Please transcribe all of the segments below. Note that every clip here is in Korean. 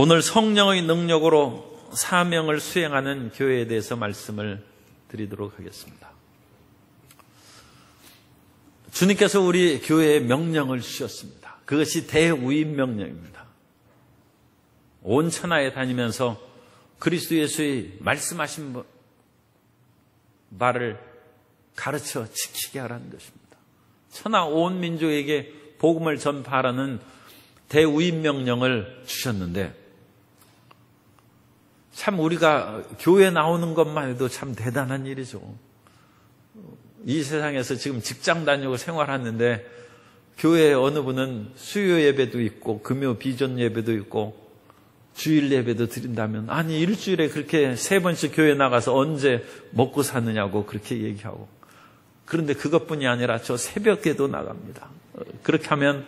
오늘 성령의 능력으로 사명을 수행하는 교회에 대해서 말씀을 드리도록 하겠습니다. 주님께서 우리 교회에 명령을 주셨습니다. 그것이 대우임 명령입니다. 온 천하에 다니면서 그리스도 예수의 말씀하신 바를 가르쳐 지키게 하라는 것입니다. 천하 온 민족에게 복음을 전파하라는 대우임 명령을 주셨는데, 참 우리가 교회 나오는 것만 해도 참 대단한 일이죠. 이 세상에서 지금 직장 다니고 생활하는데 교회에 어느 분은 수요 예배도 있고 금요 비전 예배도 있고 주일 예배도 드린다면, 아니 일주일에 그렇게 3번씩 교회 나가서 언제 먹고 사느냐고 그렇게 얘기하고, 그런데 그것뿐이 아니라 저 새벽에도 나갑니다. 그렇게 하면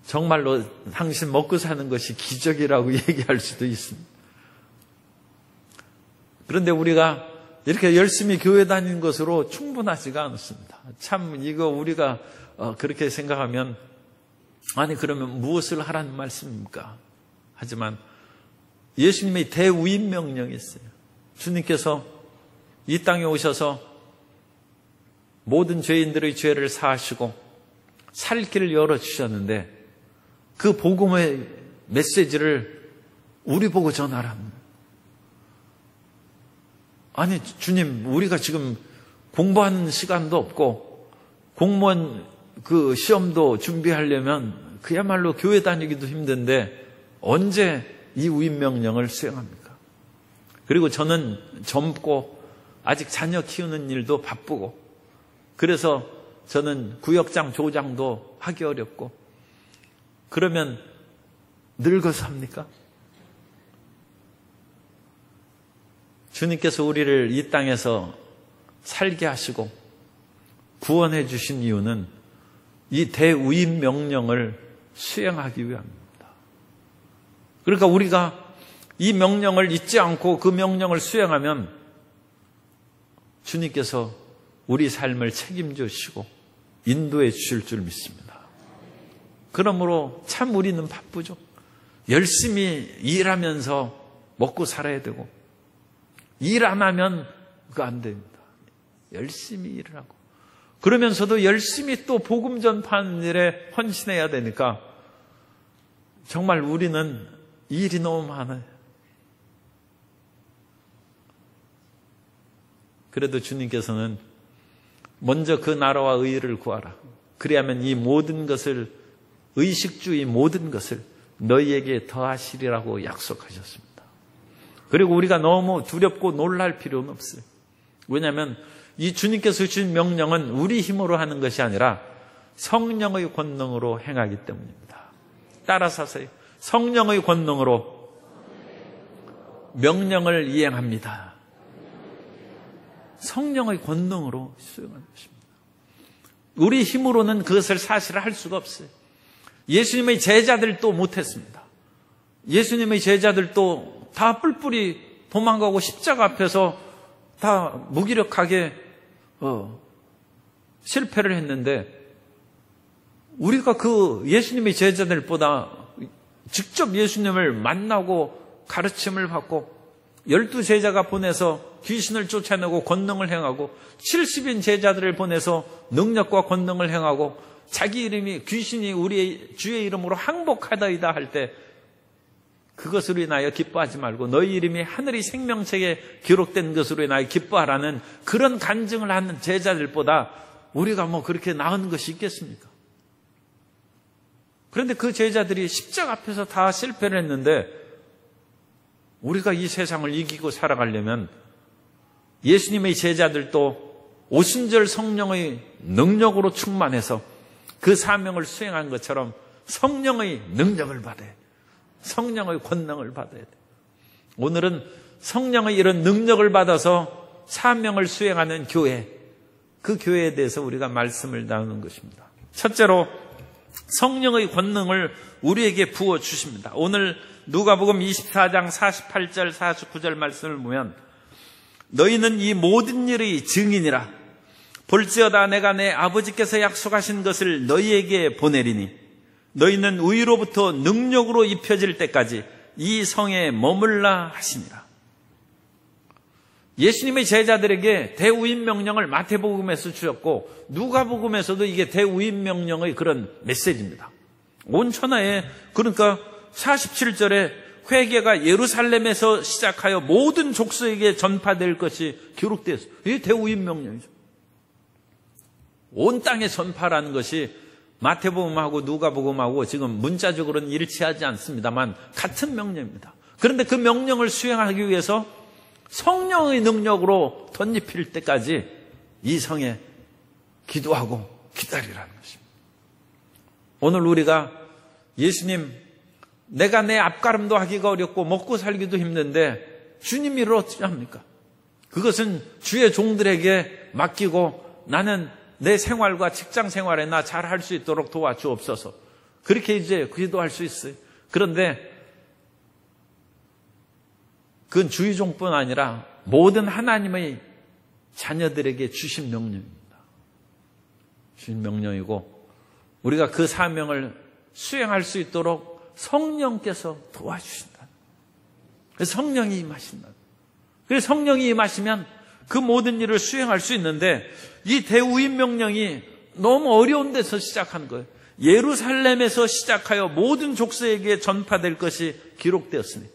정말로 당신 먹고 사는 것이 기적이라고 얘기할 수도 있습니다. 그런데 우리가 이렇게 열심히 교회 다니는 것으로 충분하지가 않습니다. 참 이거 우리가 그렇게 생각하면, 아니 그러면 무엇을 하라는 말씀입니까? 하지만 예수님의 대우임 명령이 있어요. 주님께서 이 땅에 오셔서 모든 죄인들의 죄를 사하시고 살 길을 열어주셨는데, 그 복음의 메시지를 우리 보고 전하랍니다. 아니 주님, 우리가 지금 공부하는 시간도 없고 공무원 그 시험도 준비하려면 그야말로 교회 다니기도 힘든데 언제 이 우임 명령을 수행합니까? 그리고 저는 젊고 아직 자녀 키우는 일도 바쁘고, 그래서 저는 구역장 조장도 하기 어렵고, 그러면 늙어서 합니까? 주님께서 우리를 이 땅에서 살게 하시고 구원해 주신 이유는 이 대우임 명령을 수행하기 위함입니다. 그러니까 우리가 이 명령을 잊지 않고 그 명령을 수행하면 주님께서 우리 삶을 책임져 주시고 인도해 주실 줄 믿습니다. 그러므로 참 우리는 바쁘죠. 열심히 일하면서 먹고 살아야 되고, 일 안 하면 그거 안 됩니다. 열심히 일을 하고, 그러면서도 열심히 또 복음 전파하는 일에 헌신해야 되니까 정말 우리는 일이 너무 많아요. 그래도 주님께서는 먼저 그 나라와 의를 구하라. 그래야면 이 모든 것을, 의식주의 모든 것을 너희에게 더하시리라고 약속하셨습니다. 그리고 우리가 너무 두렵고 놀랄 필요는 없어요. 왜냐하면 이 주님께서 주신 명령은 우리 힘으로 하는 것이 아니라 성령의 권능으로 행하기 때문입니다. 따라서 하세요. 성령의 권능으로 명령을 이행합니다. 성령의 권능으로 수행하는 것입니다. 우리 힘으로는 그것을 사실 할 수가 없어요. 예수님의 제자들도 못했습니다. 예수님의 제자들도 다 뿔뿔이 도망가고 십자가 앞에서 다 무기력하게 실패를 했는데, 우리가 그 예수님의 제자들보다 직접 예수님을 만나고 가르침을 받고 12제자가 보내서 귀신을 쫓아내고 권능을 행하고 70인 제자들을 보내서 능력과 권능을 행하고 자기 이름이 귀신이 우리의 주의 이름으로 항복하다이다 할 때 그것으로 인하여 기뻐하지 말고 너희 이름이 하늘의 생명책에 기록된 것으로 인하여 기뻐하라는 그런 간증을 하는 제자들보다 우리가 뭐 그렇게 나은 것이 있겠습니까? 그런데 그 제자들이 십자가 앞에서 다 실패를 했는데, 우리가 이 세상을 이기고 살아가려면 예수님의 제자들도 오순절 성령의 능력으로 충만해서 그 사명을 수행한 것처럼 성령의 능력을 받아야 돼. 성령의 권능을 받아야 돼. 오늘은 성령의 이런 능력을 받아서 사명을 수행하는 교회, 그 교회에 대해서 우리가 말씀을 나누는 것입니다. 첫째로 성령의 권능을 우리에게 부어주십니다. 오늘 누가복음 24장 48절 49절 말씀을 보면, 너희는 이 모든 일의 증인이라. 볼지어다 내가 내 아버지께서 약속하신 것을 너희에게 보내리니 너희는 위로부터 능력으로 입혀질 때까지 이 성에 머물라 하시니라. 예수님의 제자들에게 대우임 명령을 마태복음에서 주셨고 누가복음에서도 이게 대우임 명령의 그런 메시지입니다. 온 천하에, 그러니까 47절에 회개가 예루살렘에서 시작하여 모든 족속에게 전파될 것이 기록되었어요. 이게 대우임 명령이죠. 온 땅에 전파라는 것이 마태복음하고 누가복음하고 지금 문자적으로는 일치하지 않습니다만 같은 명령입니다. 그런데 그 명령을 수행하기 위해서 성령의 능력으로 덧입힐 때까지 이 성에 기도하고 기다리라는 것입니다. 오늘 우리가 예수님, 내가 내 앞가름도 하기가 어렵고 먹고 살기도 힘든데 주님이 어찌 합니까? 그것은 주의 종들에게 맡기고 나는 내 생활과 직장 생활에 나 잘할 수 있도록 도와주옵소서. 그렇게 이제 기도할 수 있어요. 그런데 그건 주의 종뿐 아니라 모든 하나님의 자녀들에게 주신 명령입니다. 주신 명령이고 우리가 그 사명을 수행할 수 있도록 성령께서 도와주신다. 그래서 성령이 임하신다. 그래서 성령이 임하시면 그 모든 일을 수행할 수 있는데 이 대우임 명령이 너무 어려운 데서 시작한 거예요. 예루살렘에서 시작하여 모든 족속에게 전파될 것이 기록되었습니다.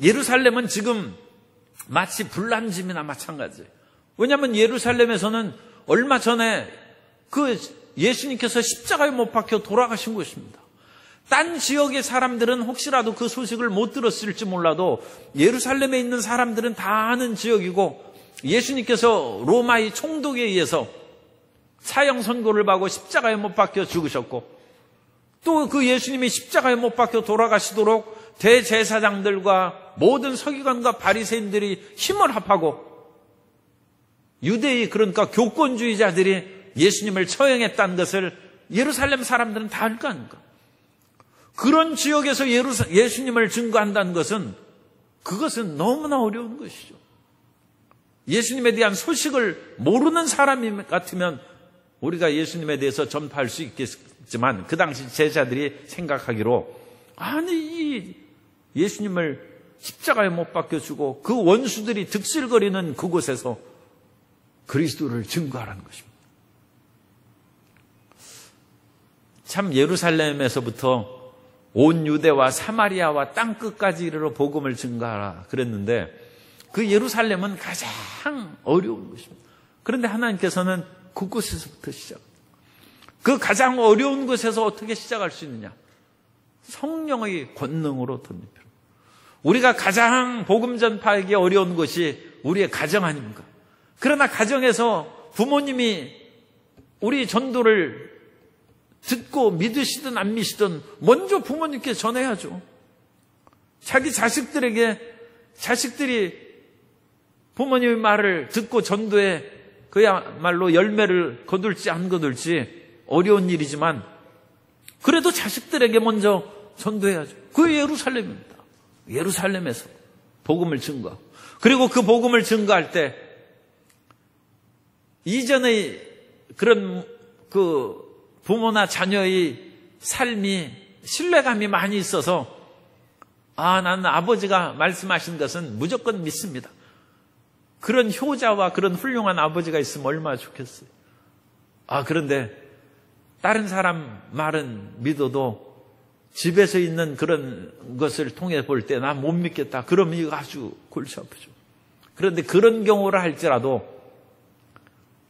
예루살렘은 지금 마치 불난짐이나 마찬가지예요. 왜냐하면 예루살렘에서는 얼마 전에 그 예수님께서 십자가에 못 박혀 돌아가신 곳입니다. 딴 지역의 사람들은 혹시라도 그 소식을 못 들었을지 몰라도 예루살렘에 있는 사람들은 다 아는 지역이고 예수님께서 로마의 총독에 의해서 사형 선고를 받고 십자가에 못 박혀 죽으셨고 또 그 예수님이 십자가에 못 박혀 돌아가시도록 대제사장들과 모든 서기관과 바리새인들이 힘을 합하고 유대의 그러니까 교권주의자들이 예수님을 처형했다는 것을 예루살렘 사람들은 다 알 거 아닙니까? 그런 지역에서 예수님을 증거한다는 것은 그것은 너무나 어려운 것이죠. 예수님에 대한 소식을 모르는 사람이 같으면 우리가 예수님에 대해서 전파할 수 있겠지만 그 당시 제자들이 생각하기로 아니 이 예수님을 십자가에 못 박혀주고 그 원수들이 득실거리는 그곳에서 그리스도를 증거하라는 것입니다. 참 예루살렘에서부터 온 유대와 사마리아와 땅끝까지 이르러 복음을 증거하라 그랬는데 그 예루살렘은 가장 어려운 것입니다. 그런데 하나님께서는 그곳에서부터 시작합니다. 그 가장 어려운 곳에서 어떻게 시작할 수 있느냐? 성령의 권능으로 덧입혀. 우리가 가장 복음 전파하기 어려운 것이 우리의 가정 아닙니까? 그러나 가정에서 부모님이 우리 전도를 듣고 믿으시든 안 믿으시든 먼저 부모님께 전해야죠. 자기 자식들에게 자식들이 부모님의 말을 듣고 전도에 그야말로 열매를 거둘지 안 거둘지 어려운 일이지만 그래도 자식들에게 먼저 전도해야죠. 그 예루살렘입니다. 예루살렘에서 복음을 증거하고 그리고 그 복음을 증거할 때 이전의 그런 그 부모나 자녀의 삶이 신뢰감이 많이 있어서 나는 아버지가 말씀하신 것은 무조건 믿습니다. 그런 효자와 그런 훌륭한 아버지가 있으면 얼마나 좋겠어요. 그런데 다른 사람 말은 믿어도 집에서 있는 그런 것을 통해 볼 때 나 못 믿겠다. 그러면 이거 아주 골치 아프죠. 그런데 그런 경우를 할지라도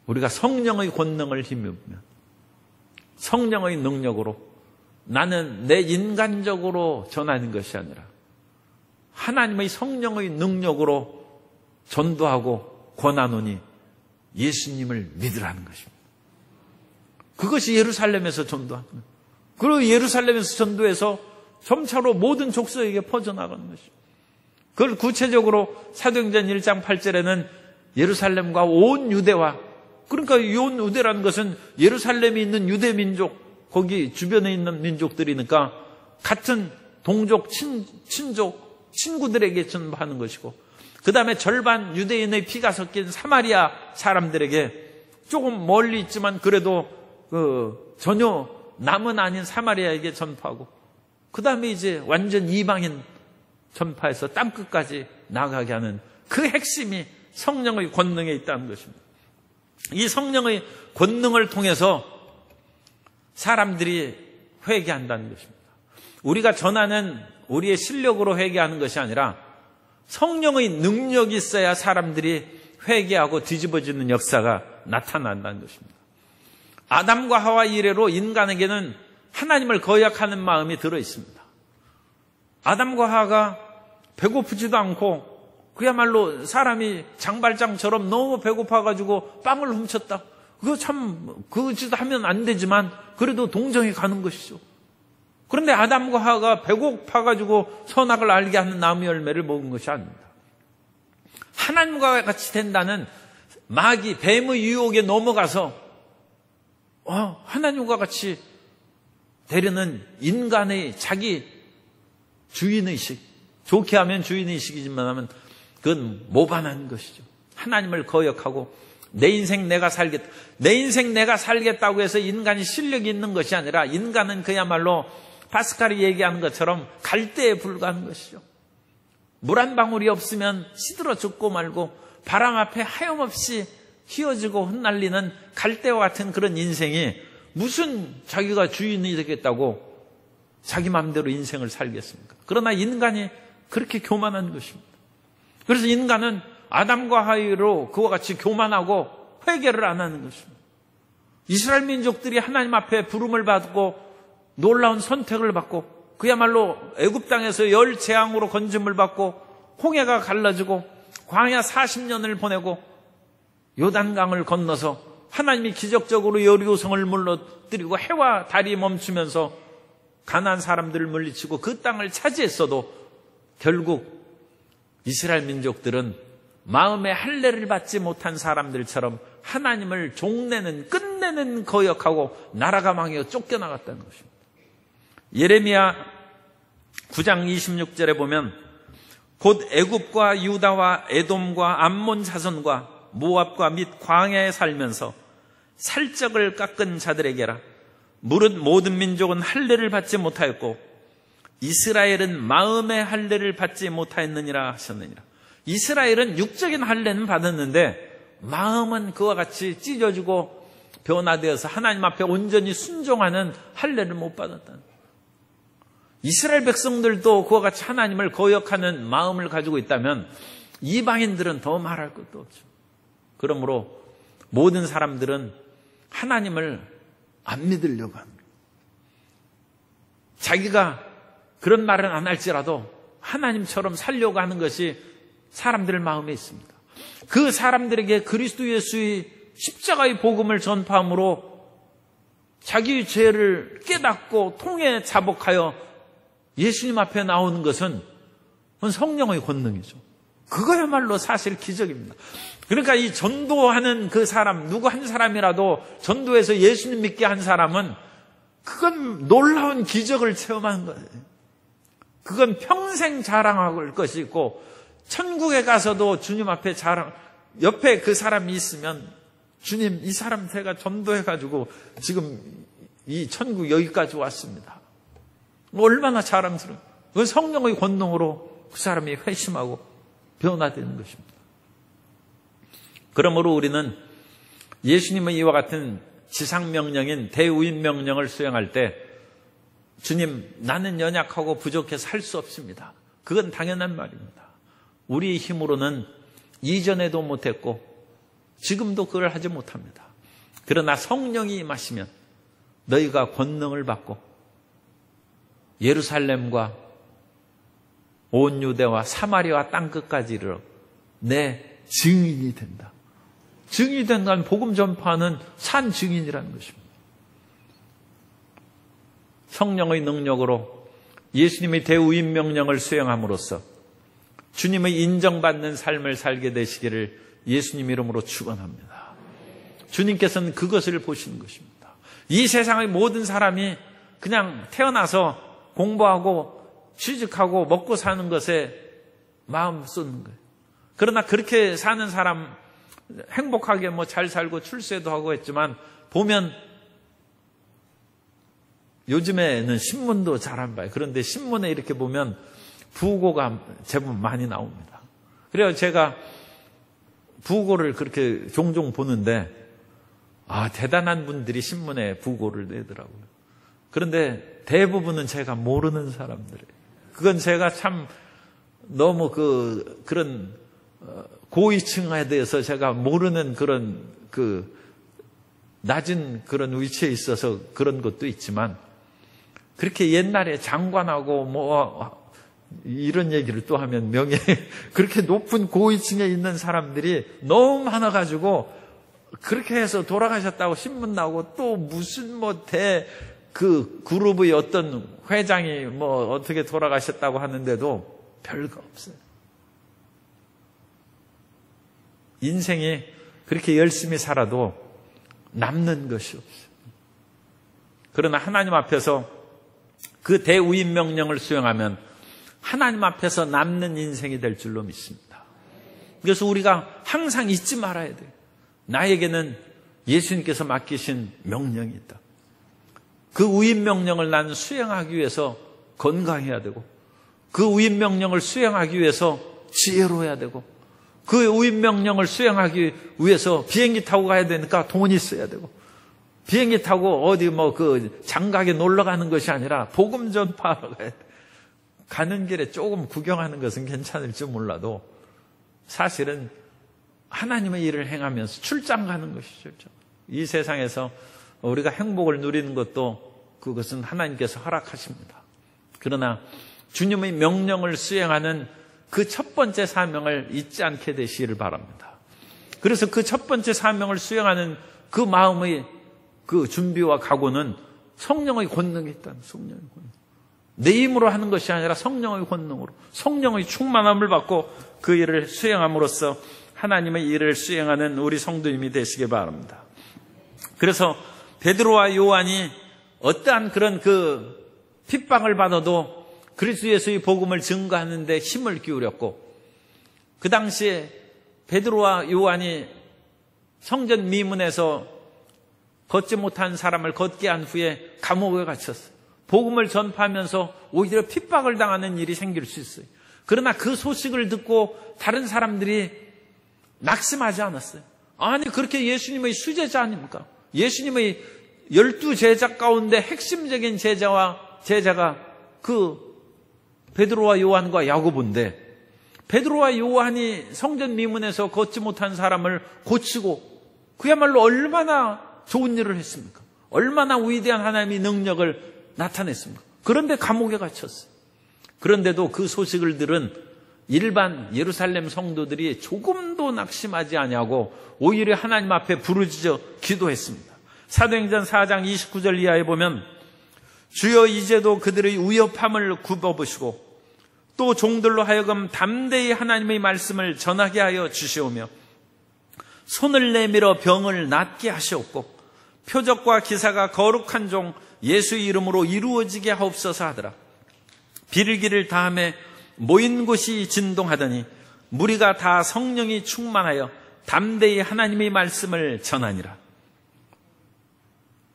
우리가 성령의 권능을 힘입으면 성령의 능력으로 나는 내 인간적으로 전하는 것이 아니라 하나님의 성령의 능력으로 전도하고 권하노니 예수님을 믿으라는 것입니다. 그것이 예루살렘에서 전도하는 거예요. 그리고 예루살렘에서 전도해서 점차로 모든 족속에게 퍼져나가는 것입니다. 그걸 구체적으로 사도행전 1장 8절에는 예루살렘과 온 유대와 그러니까 온 유대라는 것은 예루살렘에 있는 유대 민족 거기 주변에 있는 민족들이니까 같은 동족, 친족, 친구들에게 전파하는 것이고 그 다음에 절반 유대인의 피가 섞인 사마리아 사람들에게 조금 멀리 있지만 그래도 전혀 남은 아닌 사마리아에게 전파하고 그 다음에 이제 완전 이방인 전파해서 땅끝까지 나가게 하는 그 핵심이 성령의 권능에 있다는 것입니다. 이 성령의 권능을 통해서 사람들이 회개한다는 것입니다. 우리가 전하는 우리의 실력으로 회개하는 것이 아니라 성령의 능력이 있어야 사람들이 회개하고 뒤집어지는 역사가 나타난다는 것입니다. 아담과 하와 이래로 인간에게는 하나님을 거역하는 마음이 들어 있습니다. 아담과 하와가 배고프지도 않고 그야말로 사람이 장발장처럼 너무 배고파가지고 빵을 훔쳤다. 그거 짓 하면 안 되지만 그래도 동정이 가는 것이죠. 그런데 아담과 하와가 배고파가지고 선악을 알게 하는 나무 열매를 먹은 것이 아닙니다. 하나님과 같이 된다는 마귀, 뱀의 유혹에 넘어가서 하나님과 같이 되려는 인간의 자기 주인의식, 좋게 하면 주인의식이지만 하면 그건 모반한 것이죠. 하나님을 거역하고 내 인생 내가 살겠다고 해서 인간이 실력이 있는 것이 아니라 인간은 그야말로 파스칼이 얘기하는 것처럼 갈대에 불과한 것이죠. 물 한 방울이 없으면 시들어 죽고 말고 바람 앞에 하염없이 휘어지고 흩날리는 갈대와 같은 그런 인생이 무슨 자기가 주인이 되겠다고 자기 마음대로 인생을 살겠습니까? 그러나 인간이 그렇게 교만한 것입니다. 그래서 인간은 아담과 하와로 그와 같이 교만하고 회개를 안 하는 것입니다. 이스라엘 민족들이 하나님 앞에 부름을 받고 놀라운 선택을 받고 그야말로 애굽 땅에서 열 재앙으로 건짐을 받고 홍해가 갈라지고 광야 40년을 보내고 요단강을 건너서 하나님이 기적적으로 여리고성을 무너뜨리고 해와 달이 멈추면서 가나안 사람들을 물리치고 그 땅을 차지했어도 결국 이스라엘 민족들은 마음의 할례를 받지 못한 사람들처럼 하나님을 종내는 끝내는 거역하고 나라가 망하여 쫓겨나갔다는 것입니다. 예레미야 9장 26절에 보면 곧 애굽과 유다와 에돔과 암몬 자손과 모압과 및 광야에 살면서 살적을 깎은 자들에게라. 무릇 모든 민족은 할례를 받지 못하였고 이스라엘은 마음의 할례를 받지 못하였느니라 하셨느니라. 이스라엘은 육적인 할례는 받았는데 마음은 그와 같이 찢어지고 변화되어서 하나님 앞에 온전히 순종하는 할례를 못 받았다는 거예요. 이스라엘 백성들도 그와 같이 하나님을 거역하는 마음을 가지고 있다면 이방인들은 더 말할 것도 없죠. 그러므로 모든 사람들은 하나님을 안 믿으려고 합니다. 자기가 그런 말은 안 할지라도 하나님처럼 살려고 하는 것이 사람들 마음에 있습니다. 그 사람들에게 그리스도 예수의 십자가의 복음을 전파함으로 자기 죄를 깨닫고 통해 자복하여 예수님 앞에 나오는 것은 성령의 권능이죠. 그거야말로 사실 기적입니다. 그러니까 이 전도하는 그 사람, 누구 한 사람이라도 전도해서 예수님 믿게 한 사람은 그건 놀라운 기적을 체험하는 거예요. 그건 평생 자랑할 것이 있고 천국에 가서도 주님 앞에 옆에 그 사람이 있으면 주님, 이 사람 제가 전도해가지고 지금 이 천국 여기까지 왔습니다. 얼마나 자랑스러워요. 그건 성령의 권능으로 그 사람이 회심하고 변화되는 것입니다. 그러므로 우리는 예수님의 이와 같은 지상명령인 대우임명령을 수행할 때 주님, 나는 연약하고 부족해서 할 수 없습니다. 그건 당연한 말입니다. 우리의 힘으로는 이전에도 못했고 지금도 그걸 하지 못합니다. 그러나 성령이 임하시면 너희가 권능을 받고 예루살렘과 온 유대와 사마리아 땅끝까지 이르러 내 증인이 된다. 증인이 된다는 복음 전파는 산 증인이라는 것입니다. 성령의 능력으로 예수님의 대우임 명령을 수행함으로써 주님의 인정받는 삶을 살게 되시기를 예수님 이름으로 축원합니다. 주님께서는 그것을 보시는 것입니다. 이 세상의 모든 사람이 그냥 태어나서 공부하고 취직하고 먹고 사는 것에 마음 쏟는 거예요. 그러나 그렇게 사는 사람 행복하게 잘 살고 출세도 하고 했지만 보면 요즘에는 신문도 잘 안 봐요. 그런데 신문에 이렇게 보면 부고가 제법 많이 나옵니다. 그래서 제가 부고를 그렇게 종종 보는데 대단한 분들이 신문에 부고를 내더라고요. 그런데 대부분은 제가 모르는 사람들이에요. 그건 제가 참 너무 그런 고위층에 대해서 제가 모르는 그런 낮은 그런 위치에 있어서 그런 것도 있지만, 그렇게 옛날에 장관하고 이런 얘기를 또 하면 그렇게 높은 고위층에 있는 사람들이 너무 많아가지고 그렇게 해서 돌아가셨다고 신문 나오고, 또 무슨 그룹의 어떤 회장이 어떻게 돌아가셨다고 하는데도 별거 없어요. 인생이 그렇게 열심히 살아도 남는 것이 없어요. 그러나 하나님 앞에서 그 대우임 명령을 수행하면 하나님 앞에서 남는 인생이 될 줄로 믿습니다. 그래서 우리가 항상 잊지 말아야 돼요. 나에게는 예수님께서 맡기신 명령이 있다. 그 우임 명령을 나는 수행하기 위해서 건강해야 되고, 그 우임 명령을 수행하기 위해서 지혜로워야 되고, 그 우임 명령을 수행하기 위해서 비행기 타고 가야 되니까 돈이 있어야 되고, 비행기 타고 어디 장각에 놀러 가는 것이 아니라 복음 전파하러 가야 돼. 가는 길에 조금 구경하는 것은 괜찮을지 몰라도 사실은 하나님의 일을 행하면서 출장 가는 것이죠. 이 세상에서 우리가 행복을 누리는 것도 그것은 하나님께서 허락하십니다. 그러나 주님의 명령을 수행하는 그 첫 번째 사명을 잊지 않게 되시기를 바랍니다. 그래서 그 첫 번째 사명을 수행하는 그 마음의 그 준비와 각오는 성령의 권능이 있다는, 성령의 권능. 내 힘으로 하는 것이 아니라 성령의 권능으로, 성령의 충만함을 받고 그 일을 수행함으로써 하나님의 일을 수행하는 우리 성도님이 되시기 바랍니다. 그래서 베드로와 요한이 어떠한 그런 핍박을 받아도 그리스도 예수의 복음을 증거하는 데 힘을 기울였고, 그 당시에 베드로와 요한이 성전 미문에서 걷지 못한 사람을 걷게 한 후에 감옥에 갇혔어요. 복음을 전파하면서 오히려 핍박을 당하는 일이 생길 수 있어요. 그러나 그 소식을 듣고 다른 사람들이 낙심하지 않았어요. 아니, 그렇게 예수님의 수제자 아닙니까? 예수님의 12제자 가운데 핵심적인 제자가 베드로와 요한과 야고보인데, 베드로와 요한이 성전 미문에서 걷지 못한 사람을 고치고 그야말로 얼마나 좋은 일을 했습니까? 얼마나 위대한 하나님의 능력을 나타냈습니까? 그런데 감옥에 갇혔어요. 그런데도 그 소식을 들은 일반 예루살렘 성도들이 조금도 낙심하지 아니하고 오히려 하나님 앞에 부르짖어 기도했습니다. 사도행전 4장 29절 이하에 보면, 주여 이제도 그들의 위협함을 굽어보시고 또 종들로 하여금 담대히 하나님의 말씀을 전하게 하여 주시오며 손을 내밀어 병을 낫게 하시옵고 표적과 기사가 거룩한 종 예수의 이름으로 이루어지게 하옵소서 하더라. 비둘기를 다음에 모인 곳이 진동하더니 무리가 다 성령이 충만하여 담대히 하나님의 말씀을 전하니라.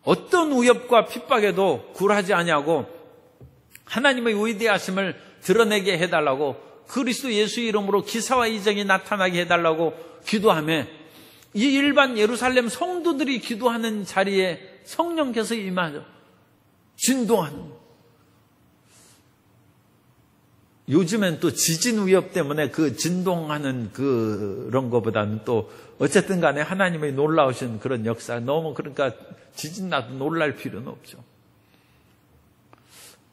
어떤 위협과 핍박에도 굴하지 아니하고 하나님의 위대하심을 드러내게 해달라고, 그리스도 예수의 이름으로 기사와 이적이 나타나게 해달라고 기도하며, 이 일반 예루살렘 성도들이 기도하는 자리에 성령께서 임하죠. 진동하는. 요즘엔 또 지진 위협 때문에 그 진동하는 그런 것보다는 또 어쨌든 간에 하나님의 놀라우신 그런 역사, 너무 그러니까 지진 나도 놀랄 필요는 없죠.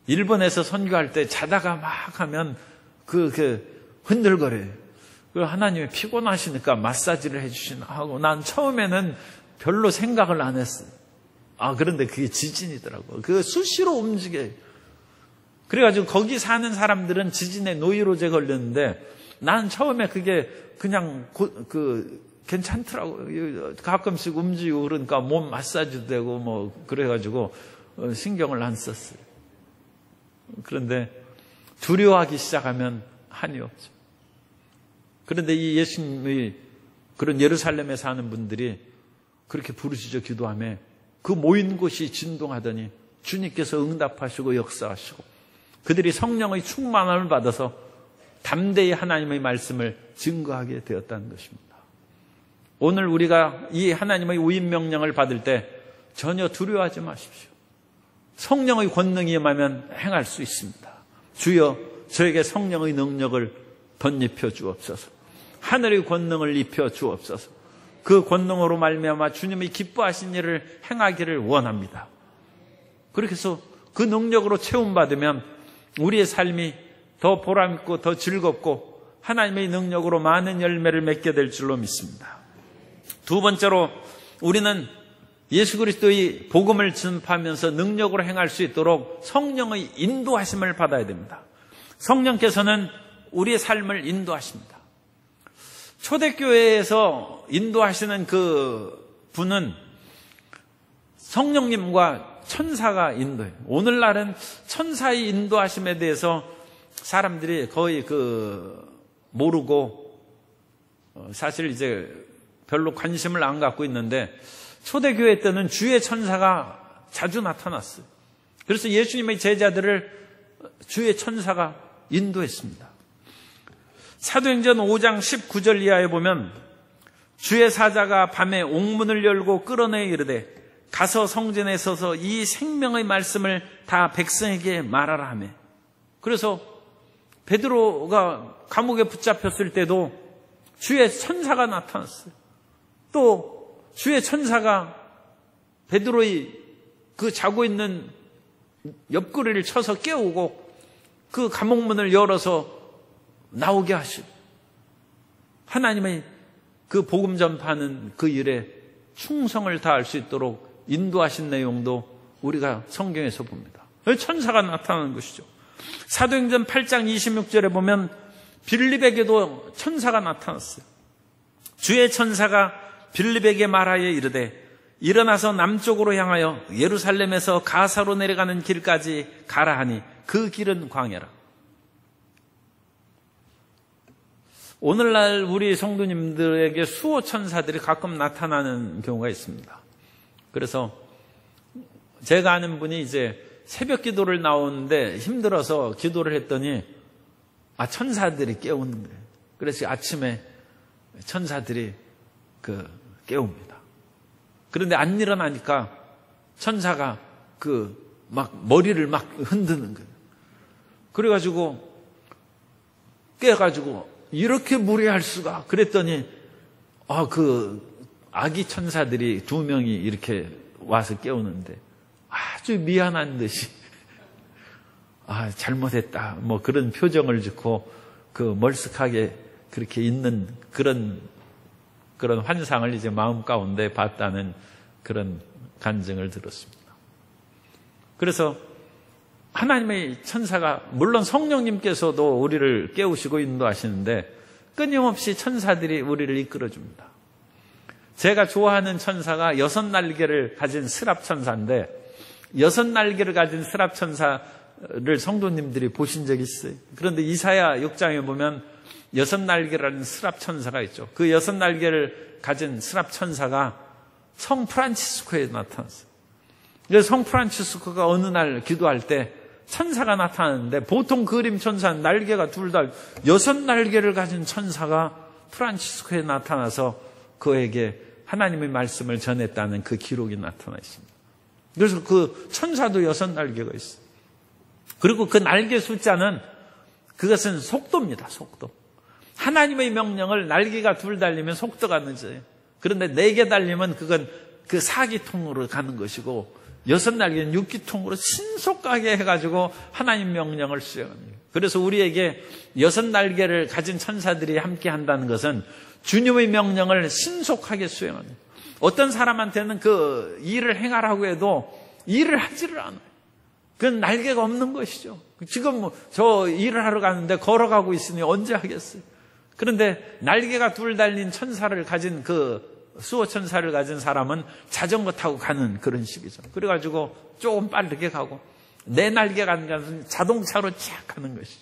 일본에서 선교할 때 자다가 막 하면 흔들거려요. 하나님이 피곤하시니까 마사지를 해주시나 하고, 난 처음에는 별로 생각을 안 했어요. 그런데 그게 지진이더라고요. 그거 수시로 움직여요. 그래가지고 거기 사는 사람들은 지진에 노이로제 걸렸는데, 나는 처음에 그게 그냥 괜찮더라고요. 가끔씩 움직이고 그러니까 몸 마사지도 되고 그래가지고 신경을 안 썼어요. 그런데 두려워하기 시작하면 한이 없죠. 그런데 이 예수님의 그런 예루살렘에 사는 분들이 그렇게 부르짖어 기도하며 그 모인 곳이 진동하더니 주님께서 응답하시고 역사하시고 그들이 성령의 충만함을 받아서 담대히 하나님의 말씀을 증거하게 되었다는 것입니다. 오늘 우리가 이 하나님의 위임 명령을 받을 때 전혀 두려워하지 마십시오. 성령의 권능이 임하면 행할 수 있습니다. 주여 저에게 성령의 능력을 덧입혀 주옵소서. 하늘의 권능을 입혀 주옵소서. 그 권능으로 말미암아 주님이 기뻐하신 일을 행하기를 원합니다. 그렇게 해서 그 능력으로 채움받으면 우리의 삶이 더 보람있고 더 즐겁고 하나님의 능력으로 많은 열매를 맺게 될 줄로 믿습니다. 두 번째로 우리는 예수 그리스도의 복음을 전파하면서 능력으로 행할 수 있도록 성령의 인도하심을 받아야 됩니다. 성령께서는 우리의 삶을 인도하십니다. 초대교회에서 인도하시는 그 분은 성령님과 천사가 인도해요. 오늘날은 천사의 인도하심에 대해서 사람들이 거의 모르고 사실 이제 별로 관심을 안 갖고 있는데 초대교회 때는 주의 천사가 자주 나타났어요. 그래서 예수님의 제자들을 주의 천사가 인도했습니다. 사도행전 5장 19절 이하에 보면 주의 사자가 밤에 옥문을 열고 끌어내 이르되 가서 성전에 서서 이 생명의 말씀을 다 백성에게 말하라 하며, 그래서 베드로가 감옥에 붙잡혔을 때도 주의 천사가 나타났어요. 또 주의 천사가 베드로의 그 자고 있는 옆구리를 쳐서 깨우고 그 감옥문을 열어서 나오게 하시고 하나님의 그 복음 전파하는 그 일에 충성을 다할 수 있도록 인도하신 내용도 우리가 성경에서 봅니다. 천사가 나타나는 것이죠. 사도행전 8장 26절에 보면 빌립에게도 천사가 나타났어요. 주의 천사가 빌립에게 말하여 이르되 일어나서 남쪽으로 향하여 예루살렘에서 가사로 내려가는 길까지 가라 하니 그 길은 광야라. 오늘날 우리 성도님들에게 수호 천사들이 가끔 나타나는 경우가 있습니다. 그래서 제가 아는 분이 이제 새벽 기도를 나오는데 힘들어서 기도를 했더니 천사들이 깨우는 거예요. 그래서 아침에 천사들이 깨웁니다. 그런데 안 일어나니까 천사가 머리를 막 흔드는 거예요. 그래가지고 깨가지고 이렇게 무례할 수가. 그랬더니 아기 천사들이 2명이 이렇게 와서 깨우는데 아주 미안한 듯이 잘못했다 뭐 그런 표정을 짓고 멀쓱하게 그렇게 있는 그런 환상을 이제 마음 가운데 봤다는 그런 간증을 들었습니다. 그래서 하나님의 천사가, 물론 성령님께서도 우리를 깨우시고 인도하시는데 끊임없이 천사들이 우리를 이끌어줍니다. 제가 좋아하는 천사가 6날개를 가진 스랍천사인데 6날개를 가진 스랍천사를 성도님들이 보신 적이 있어요. 그런데 이사야 6장에 보면 6날개라는 스랍천사가 있죠. 그 6날개를 가진 스랍천사가 성 프란치스코에 나타났어요. 그래서 성 프란치스코가 어느 날 기도할 때 천사가 나타나는데 보통 그림 천사는 날개가 둘 다 6날개를 가진 천사가 프란치스코에 나타나서 그에게 하나님의 말씀을 전했다는 그 기록이 나타나 있습니다. 그래서 그 천사도 6날개가 있어요. 그리고 그 날개 숫자는 그것은 속도입니다. 속도. 하나님의 명령을 날개가 2 달리면 속도가 늦어요. 그런데 4개 달리면 그건 그 4기통으로 가는 것이고 6날개는 6기통으로 신속하게 해가지고 하나님 명령을 수행합니다. 그래서 우리에게 6날개를 가진 천사들이 함께 한다는 것은 주님의 명령을 신속하게 수행합니다. 어떤 사람한테는 그 일을 행하라고 해도 일을 하지를 않아요. 그건 날개가 없는 것이죠. 지금 저 일을 하러 가는데 걸어가고 있으니 언제 하겠어요? 그런데 날개가 2 달린 천사를 가진 수호 천사를 가진 사람은 자전거 타고 가는 그런 식이죠. 그래가지고 조금 빠르게 가고 4날개가 가는 것은 자동차로 쫙 가는 것이죠.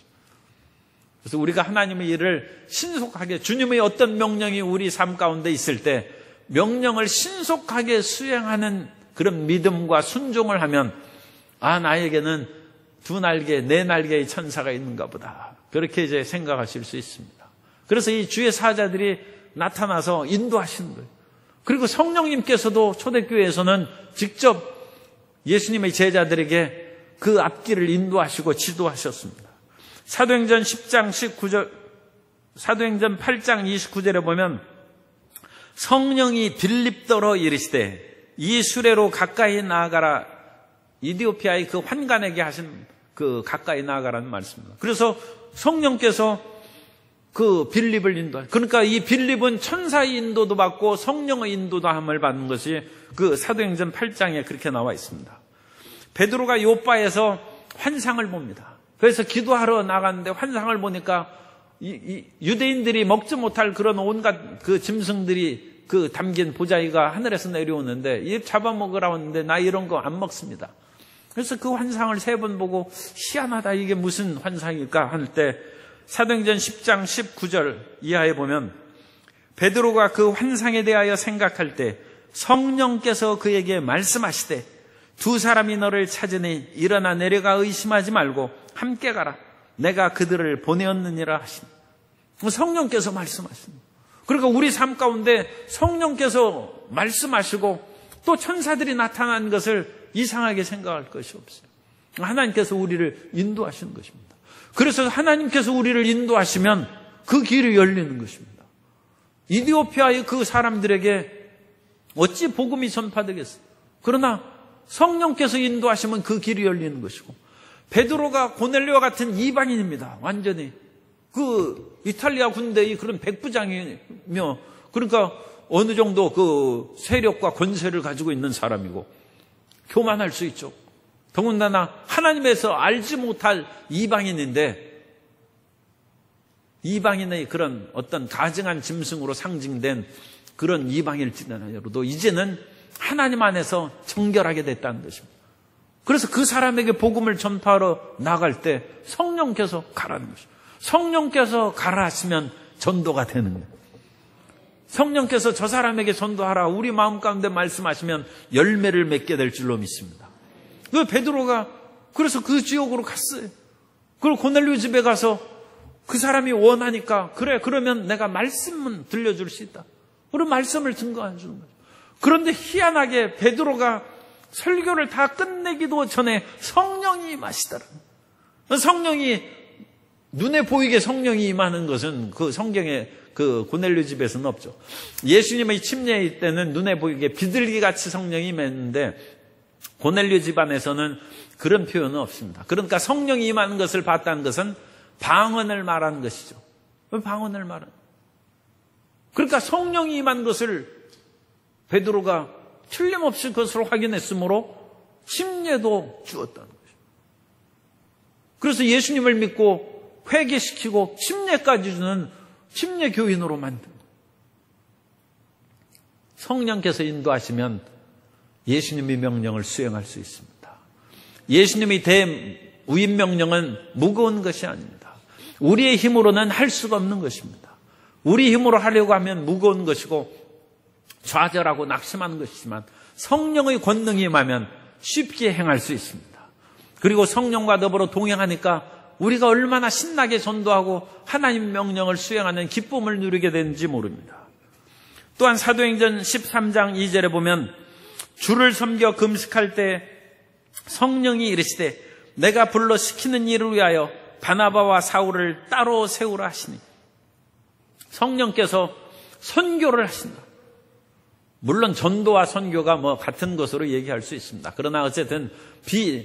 그래서 우리가 하나님의 일을 신속하게, 주님의 어떤 명령이 우리 삶 가운데 있을 때 명령을 신속하게 수행하는 그런 믿음과 순종을 하면 나에게는 두 날개, 네 날개의 천사가 있는가 보다. 그렇게 이제 생각하실 수 있습니다. 그래서 이 주의 사자들이 나타나서 인도하시는 거예요. 그리고 성령님께서도 초대교회에서는 직접 예수님의 제자들에게 그 앞길을 인도하시고 지도하셨습니다. 사도행전 10장 19절, 사도행전 8장 29절에 보면 성령이 빌립더러 이르시되 이 수레로 가까이 나아가라. 이디오피아의 그 환관에게 하신 그 가까이 나아가라는 말씀입니다. 그래서 성령께서 그 빌립을 인도하죠. 그러니까 이 빌립은 천사의 인도도 받고 성령의 인도도 함을 받는 것이 그 사도행전 8장에 그렇게 나와 있습니다. 베드로가 요빠에서 환상을 봅니다. 그래서 기도하러 나갔는데 환상을 보니까 이 유대인들이 먹지 못할 그런 온갖 그 짐승들이 그 담긴 보자기가 하늘에서 내려오는데 이 잡아먹으라고 하는데 나 이런 거 안 먹습니다. 그래서 그 환상을 3번 보고 희한하다, 이게 무슨 환상일까 할 때 사도행전 10장 19절 이하에 보면 베드로가 그 환상에 대하여 생각할 때 성령께서 그에게 말씀하시되 두 사람이 너를 찾으니 일어나 내려가 의심하지 말고 함께 가라. 내가 그들을 보내었느니라 하시니. 성령께서 말씀하십니다. 그러니까 우리 삶 가운데 성령께서 말씀하시고 또 천사들이 나타난 것을 이상하게 생각할 것이 없어요. 하나님께서 우리를 인도하시는 것입니다. 그래서 하나님께서 우리를 인도하시면 그 길이 열리는 것입니다. 이디오피아의 그 사람들에게 어찌 복음이 전파되겠어요? 그러나 성령께서 인도하시면 그 길이 열리는 것이고, 베드로가 고넬료와 같은 이방인입니다. 완전히 그 이탈리아 군대의 그런 백부장이며, 그러니까 어느 정도 그 세력과 권세를 가지고 있는 사람이고 교만할 수 있죠. 더군다나 하나님에서 알지 못할 이방인인데, 이방인의 그런 어떤 가증한 짐승으로 상징된 그런 이방일지라도 이제는 하나님 안에서 정결하게 됐다는 것입니다. 그래서 그 사람에게 복음을 전파하러 나갈 때 성령께서 가라는 것입니다. 성령께서 가라 하시면 전도가 되는 거예요. 성령께서 저 사람에게 전도하라, 우리 마음 가운데 말씀하시면 열매를 맺게 될 줄로 믿습니다. 그 베드로가 그래서 그 지역으로 갔어요. 그리고 고넬료 집에 가서 그 사람이 원하니까, 그래, 그러면 내가 말씀은 들려줄 수 있다. 그리고 말씀을 증거해 주는 거죠. 그런데 희한하게 베드로가 설교를 다 끝내기도 전에 성령이 임하시더라. 성령이, 눈에 보이게 성령이 임하는 것은 그 성경에 그 고넬료 집에서는 없죠. 예수님의 침례일 때는 눈에 보이게 비둘기같이 성령이 임했는데 고넬료 집안에서는 그런 표현은 없습니다. 그러니까 성령이 임하는 것을 봤다는 것은 방언을 말하는 것이죠. 방언을 말하는. 그러니까 성령이 임한 것을 베드로가 틀림없이 그것으로 확인했으므로 침례도 주었다는 것이죠. 그래서 예수님을 믿고 회개시키고 침례까지 주는 침례 교인으로 만든. 성령께서 인도하시면 예수님의 명령을 수행할 수 있습니다. 예수님의 대우임 명령은 무거운 것이 아닙니다. 우리의 힘으로는 할 수가 없는 것입니다. 우리 힘으로 하려고 하면 무거운 것이고 좌절하고 낙심하는 것이지만 성령의 권능이 임하면 쉽게 행할 수 있습니다. 그리고 성령과 더불어 동행하니까 우리가 얼마나 신나게 전도하고 하나님 명령을 수행하는 기쁨을 누리게 되는지 모릅니다. 또한 사도행전 13장 2절에 보면 주를 섬겨 금식할 때 성령이 이르시되 내가 불러 시키는 일을 위하여 바나바와 사울을 따로 세우라 하시니, 성령께서 선교를 하신다. 물론 전도와 선교가 뭐 같은 것으로 얘기할 수 있습니다. 그러나 어쨌든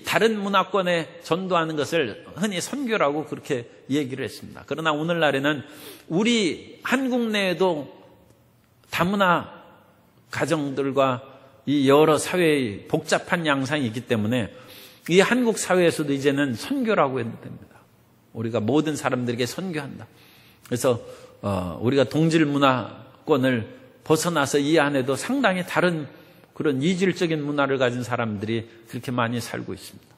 다른 문화권에 전도하는 것을 흔히 선교라고 그렇게 얘기를 했습니다. 그러나 오늘날에는 우리 한국 내에도 다문화 가정들과 이 여러 사회의 복잡한 양상이 있기 때문에 이 한국 사회에서도 이제는 선교라고 해도 됩니다. 우리가 모든 사람들에게 선교한다. 그래서 우리가 동질 문화권을 벗어나서 이 안에도 상당히 다른 그런 이질적인 문화를 가진 사람들이 그렇게 많이 살고 있습니다.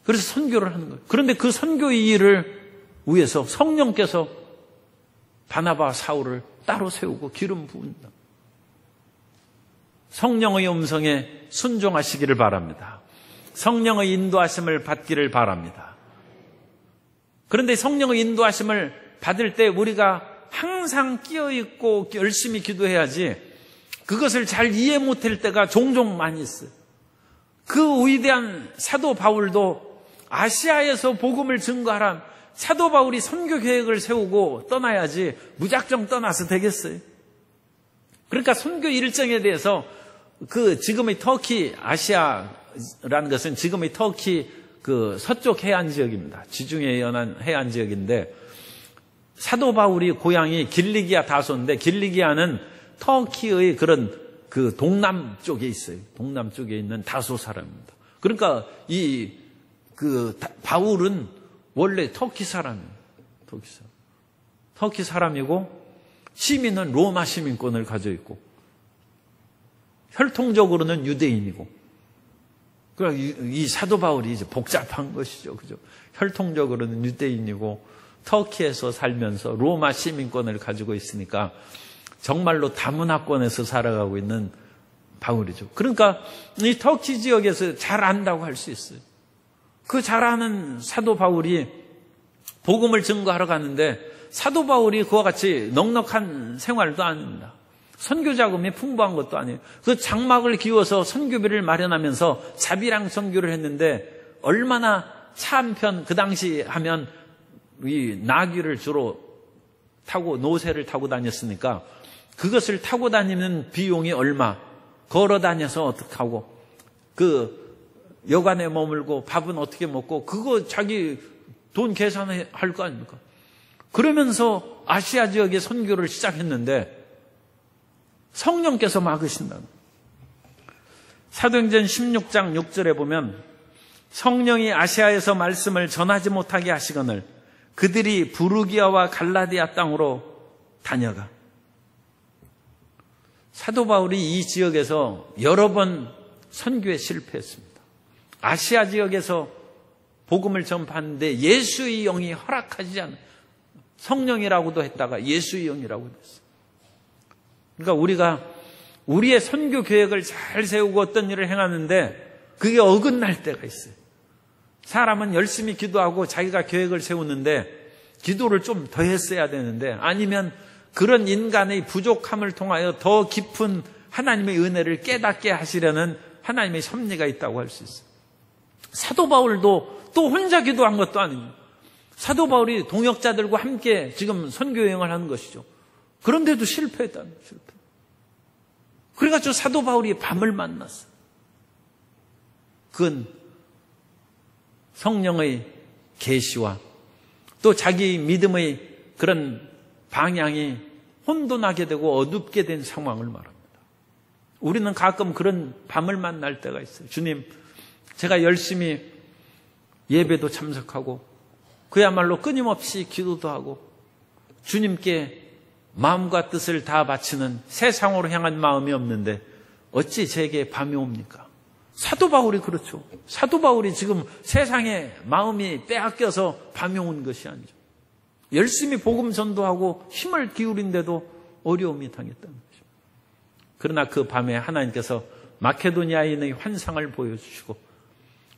그래서 선교를 하는 거예요. 그런데 그 선교의 일을 위해서 성령께서 바나바와 사울을 따로 세우고 기름 부은다. 성령의 음성에 순종하시기를 바랍니다. 성령의 인도하심을 받기를 바랍니다. 그런데 성령의 인도하심을 받을 때 우리가 항상 끼어있고 열심히 기도해야지, 그것을 잘 이해 못할 때가 종종 많이 있어요. 그 위대한 사도 바울도 아시아에서 복음을 증거하란 사도 바울이 선교 계획을 세우고 떠나야지 무작정 떠나서 되겠어요? 그러니까 선교 일정에 대해서 지금의 터키, 아시아라는 것은 지금의 터키 서쪽 해안 지역입니다. 지중해 연안 해안 지역인데, 사도 바울이 고향이 길리기아 다소인데, 길리기아는 터키의 그런 동남 쪽에 있어요. 동남 쪽에 있는 다소 사람입니다. 그러니까 바울은 원래 터키 사람이에요. 터키 사람이고, 시민은 로마 시민권을 가지고 있고, 혈통적으로는 유대인이고, 그러니까 이 사도 바울이 이제 복잡한 것이죠. 그죠? 혈통적으로는 유대인이고, 터키에서 살면서 로마 시민권을 가지고 있으니까 정말로 다문화권에서 살아가고 있는 바울이죠. 그러니까 이 터키 지역에서 잘 안다고 할 수 있어요. 그 잘 아는 사도 바울이 복음을 증거하러 가는데, 사도 바울이 그와 같이 넉넉한 생활도 아닙니다. 선교 자금이 풍부한 것도 아니에요. 그 장막을 기워서 선교비를 마련하면서 자비랑 선교를 했는데, 얼마나 차 한 편 그 당시 하면 이 나귀를 주로 타고, 노새를 타고 다녔으니까 그것을 타고 다니는 비용이 얼마, 걸어 다녀서 어떻게 하고, 여관에 머물고 밥은 어떻게 먹고, 그거 자기 돈 계산할 거 아닙니까? 그러면서 아시아 지역의 선교를 시작했는데 성령께서 막으신다. 사도행전 16장 6절에 보면, 성령이 아시아에서 말씀을 전하지 못하게 하시거늘 그들이 부르기아와 갈라디아 땅으로 다녀가. 사도 바울이 이 지역에서 여러 번 선교에 실패했습니다. 아시아 지역에서 복음을 전파하는데 예수의 영이 허락하지 않아요. 성령이라고도 했다가 예수의 영이라고 했어요. 그러니까 우리가 우리의 선교 계획을 잘 세우고 어떤 일을 행하는데 그게 어긋날 때가 있어요. 사람은 열심히 기도하고 자기가 계획을 세우는데 기도를 좀 더 했어야 되는데, 아니면 그런 인간의 부족함을 통하여 더 깊은 하나님의 은혜를 깨닫게 하시려는 하나님의 섭리가 있다고 할 수 있어요. 사도 바울도 또 혼자 기도한 것도 아닙니다. 사도 바울이 동역자들과 함께 지금 선교 여행을 하는 것이죠. 그런데도 실패했다는 거예요. 실패. 그래가지고 사도 바울이 밤을 만났어요. 그건 성령의 계시와 또 자기 믿음의 그런 방향이 혼돈하게 되고 어둡게 된 상황을 말합니다. 우리는 가끔 그런 밤을 만날 때가 있어요. 주님, 제가 열심히 예배도 참석하고 그야말로 끊임없이 기도도 하고 주님께 마음과 뜻을 다 바치는 세상으로 향한 마음이 없는데 어찌 제게 밤이 옵니까? 사도 바울이 그렇죠. 사도 바울이 지금 세상에 마음이 빼앗겨서 밤이 온 것이 아니죠. 열심히 복음 전도하고 힘을 기울인데도 어려움이 당했다는 거죠. 그러나 그 밤에 하나님께서 마케도니아인의 환상을 보여주시고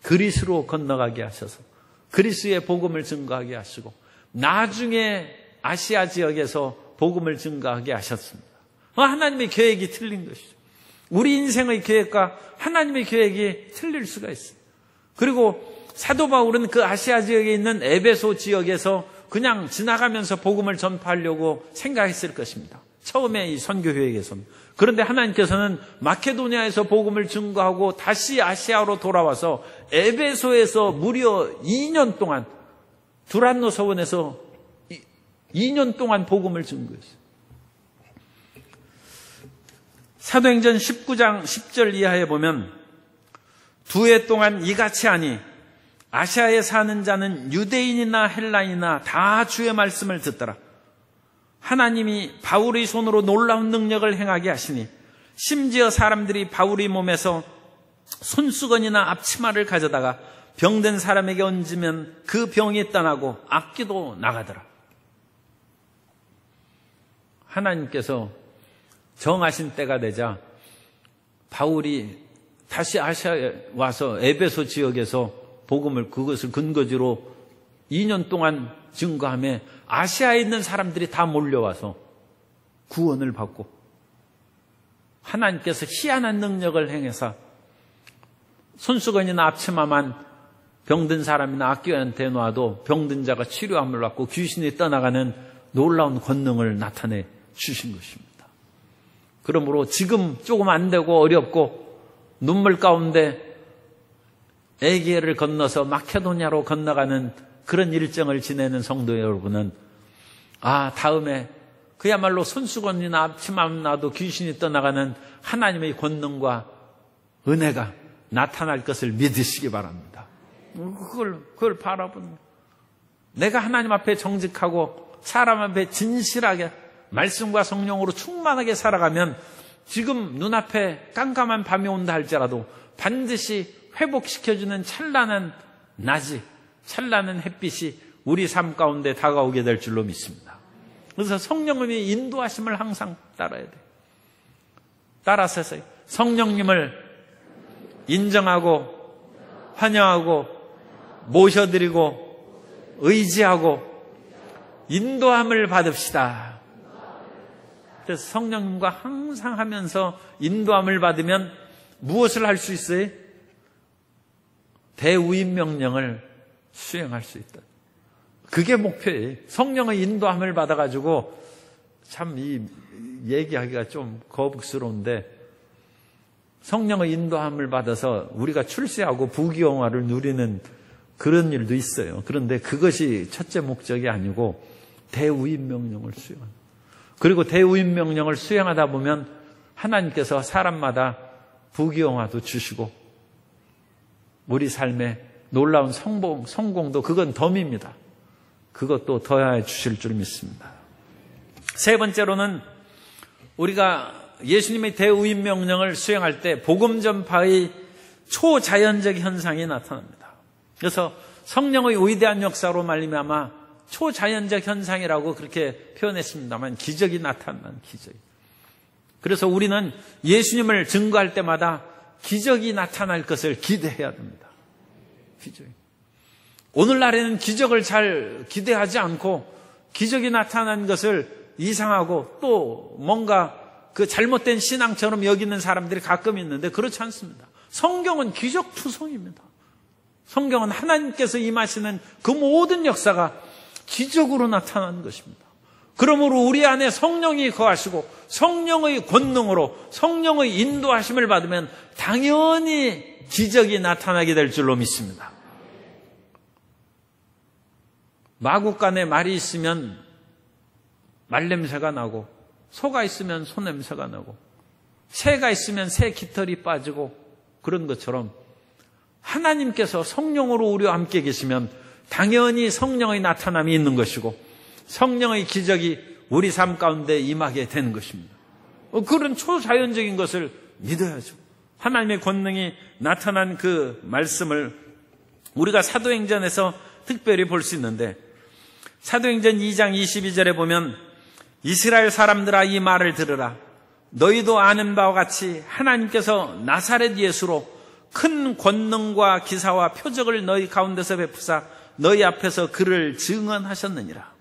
그리스로 건너가게 하셔서 그리스의 복음을 증거하게 하시고 나중에 아시아 지역에서 복음을 증거하게 하셨습니다. 하나님의 계획이 틀린 것이죠. 우리 인생의 계획과 하나님의 계획이 틀릴 수가 있어요. 그리고 사도 바울은 그 아시아 지역에 있는 에베소 지역에서 그냥 지나가면서 복음을 전파하려고 생각했을 것입니다. 처음에 이 선교 계획에서는. 그런데 하나님께서는 마케도니아에서 복음을 증거하고 다시 아시아로 돌아와서 에베소에서 무려 2년 동안 두란노 서원에서 2년 동안 복음을 증거했어요. 사도행전 19장 10절 이하에 보면 두 해 동안 이같이 하니 아시아에 사는 자는 유대인이나 헬라인이나 다 주의 말씀을 듣더라. 하나님이 바울의 손으로 놀라운 능력을 행하게 하시니 심지어 사람들이 바울의 몸에서 손수건이나 앞치마를 가져다가 병든 사람에게 얹으면 그 병이 떠나고 악기도 나가더라. 하나님께서 정하신 때가 되자 바울이 다시 아시아에 와서 에베소 지역에서 복음을 그것을 근거지로 2년 동안 증거하며 아시아에 있는 사람들이 다 몰려와서 구원을 받고 하나님께서 희한한 능력을 행해서 손수건이나 앞치마만 병든 사람이나 악귀한테 놔도 병든 자가 치료함을 받고 귀신이 떠나가는 놀라운 권능을 나타내 주신 것입니다. 그러므로 지금 조금 안 되고 어렵고 눈물 가운데 에게를 건너서 마케도냐로 건너가는 그런 일정을 지내는 성도 여러분은 다음에 그야말로 손수건이나 앞치마만 놔도 귀신이 떠나가는 하나님의 권능과 은혜가 나타날 것을 믿으시기 바랍니다. 그걸 바라보는 내가 하나님 앞에 정직하고 사람 앞에 진실하게 말씀과 성령으로 충만하게 살아가면 지금 눈앞에 깜깜한 밤이 온다 할지라도 반드시 회복시켜주는 찬란한 낮이, 찬란한 햇빛이 우리 삶 가운데 다가오게 될 줄로 믿습니다. 그래서 성령님의 인도하심을 항상 따라야 돼요. 따라서 성령님을 인정하고 환영하고 모셔드리고 의지하고 인도함을 받읍시다. 그래서 성령님과 항상 하면서 인도함을 받으면 무엇을 할 수 있어요? 대우임 명령을 수행할 수 있다. 그게 목표예요. 성령의 인도함을 받아가지고 참 이 얘기하기가 좀 거북스러운데 성령의 인도함을 받아서 우리가 출세하고 부귀영화를 누리는 그런 일도 있어요. 그런데 그것이 첫째 목적이 아니고 대우임 명령을 수행하는. 그리고 대우임 명령을 수행하다 보면 하나님께서 사람마다 부귀영화도 주시고 우리 삶에 놀라운 성공도 그건 덤입니다. 그것도 더하여 주실 줄 믿습니다. 세 번째로는 우리가 예수님의 대우임 명령을 수행할 때 복음 전파의 초자연적 현상이 나타납니다. 그래서 성령의 위대한 역사로 말미암아 초자연적 현상이라고 그렇게 표현했습니다만 기적이 나타난다는 기적이. 그래서 우리는 예수님을 증거할 때마다 기적이 나타날 것을 기대해야 됩니다. 기적이. 오늘날에는 기적을 잘 기대하지 않고 기적이 나타난 것을 이상하고 또 뭔가 그 잘못된 신앙처럼 여기는 사람들이 가끔 있는데 그렇지 않습니다. 성경은 기적투성입니다. 성경은 하나님께서 임하시는 그 모든 역사가 기적으로 나타나는 것입니다. 그러므로 우리 안에 성령이 거하시고 성령의 권능으로 성령의 인도하심을 받으면 당연히 기적이 나타나게 될 줄로 믿습니다. 마구간에 말이 있으면 말냄새가 나고 소가 있으면 소냄새가 나고 새가 있으면 새 깃털이 빠지고 그런 것처럼 하나님께서 성령으로 우리와 함께 계시면 당연히 성령의 나타남이 있는 것이고 성령의 기적이 우리 삶 가운데 임하게 되는 것입니다. 그런 초자연적인 것을 믿어야죠. 하나님의 권능이 나타난 그 말씀을 우리가 사도행전에서 특별히 볼 수 있는데 사도행전 2장 22절에 보면 이스라엘 사람들아 이 말을 들으라. 너희도 아는 바와 같이 하나님께서 나사렛 예수로 큰 권능과 기사와 표적을 너희 가운데서 베푸사 너희 앞에서 그를 증언하셨느니라.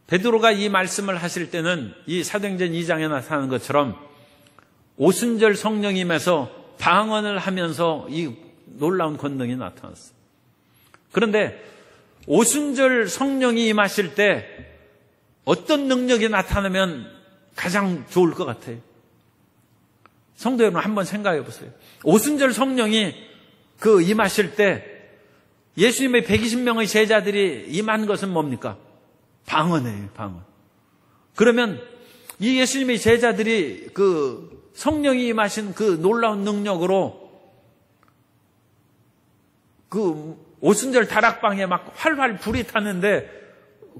베드로가 이 말씀을 하실 때는 이 사도행전 2장에 나타나는 것처럼 오순절 성령임에서 방언을 하면서 이 놀라운 권능이 나타났어요. 그런데 오순절 성령이 임하실 때 어떤 능력이 나타나면 가장 좋을 것 같아요? 성도 여러분 한번 생각해 보세요. 오순절 성령이 임하실 때 예수님의 120명의 제자들이 임한 것은 뭡니까? 방언이에요, 방언. 그러면 이 예수님의 제자들이 성령이 임하신 그 놀라운 능력으로 오순절 다락방에 막 활활 불이 탔는데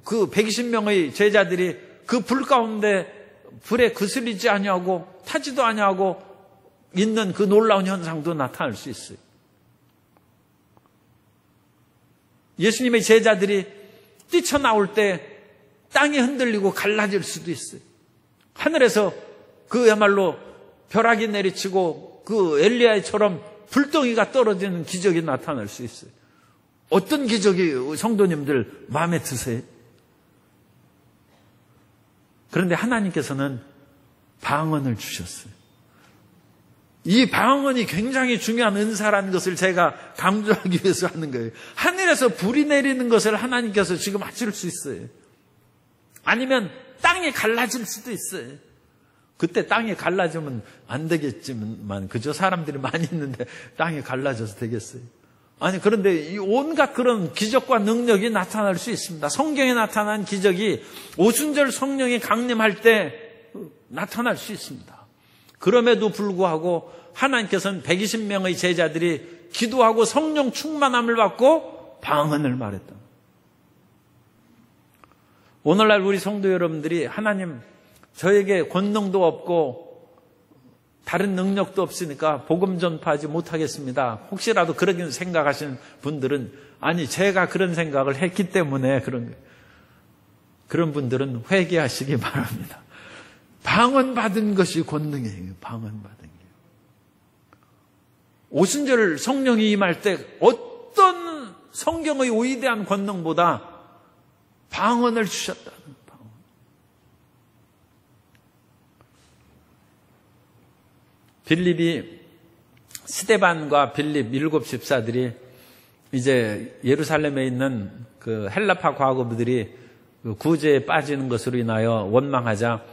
120명의 제자들이 그 불 가운데 불에 그슬리지 아니하고 타지도 아니하고 있는 그 놀라운 현상도 나타날 수 있어요. 예수님의 제자들이 뛰쳐나올 때 땅이 흔들리고 갈라질 수도 있어요. 하늘에서 그야말로 벼락이 내리치고 그 엘리야처럼 불덩이가 떨어지는 기적이 나타날 수 있어요. 어떤 기적이 성도님들 마음에 드세요? 그런데 하나님께서는 방언을 주셨어요. 이 방언이 굉장히 중요한 은사라는 것을 제가 강조하기 위해서 하는 거예요. 하늘에서 불이 내리는 것을 하나님께서 지금 하실 수 있어요. 아니면 땅이 갈라질 수도 있어요. 그때 땅이 갈라지면 안 되겠지만, 그저 사람들이 많이 있는데 땅이 갈라져서 되겠어요? 아니, 그런데 이 온갖 그런 기적과 능력이 나타날 수 있습니다. 성경에 나타난 기적이 오순절 성령이 강림할 때 나타날 수 있습니다. 그럼에도 불구하고 하나님께서는 120명의 제자들이 기도하고 성령 충만함을 받고 방언을 말했다. 오늘날 우리 성도 여러분들이 하나님, 저에게 권능도 없고 다른 능력도 없으니까 복음 전파하지 못하겠습니다. 혹시라도 그렇게 생각하시는 분들은, 아니, 제가 그런 생각을 했기 때문에 그런 분들은 회개하시기 바랍니다. 방언 받은 것이 권능이에요. 방언 받은 게. 오순절 성령이 임할 때 어떤 성경의 위대한 권능보다 방언을 주셨다는 방언. 빌립이, 스데반과 빌립 7 집사들이 이제 예루살렘에 있는 그 헬라파 과거부들이 구제에 빠지는 것으로 인하여 원망하자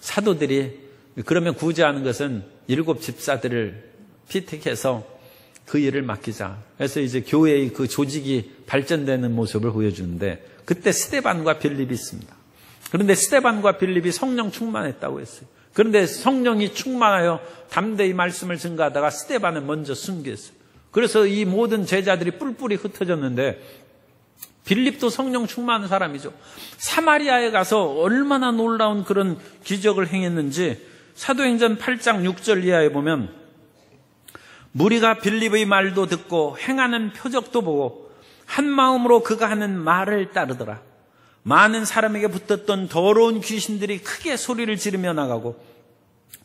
사도들이, 그러면 구제하는 것은 7 집사들을 피택해서 그 일을 맡기자. 그래서 이제 교회의 그 조직이 발전되는 모습을 보여주는데, 그때 스데반과 빌립이 있습니다. 그런데 스데반과 빌립이 성령 충만했다고 했어요. 그런데 성령이 충만하여 담대히 말씀을 증거하다가 스데반은 먼저 순교했어요. 그래서 이 모든 제자들이 뿔뿔이 흩어졌는데, 빌립도 성령 충만한 사람이죠. 사마리아에 가서 얼마나 놀라운 그런 기적을 행했는지 사도행전 8장 6절 이하에 보면, 무리가 빌립의 말도 듣고 행하는 표적도 보고 한 마음으로 그가 하는 말을 따르더라. 많은 사람에게 붙었던 더러운 귀신들이 크게 소리를 지르며 나가고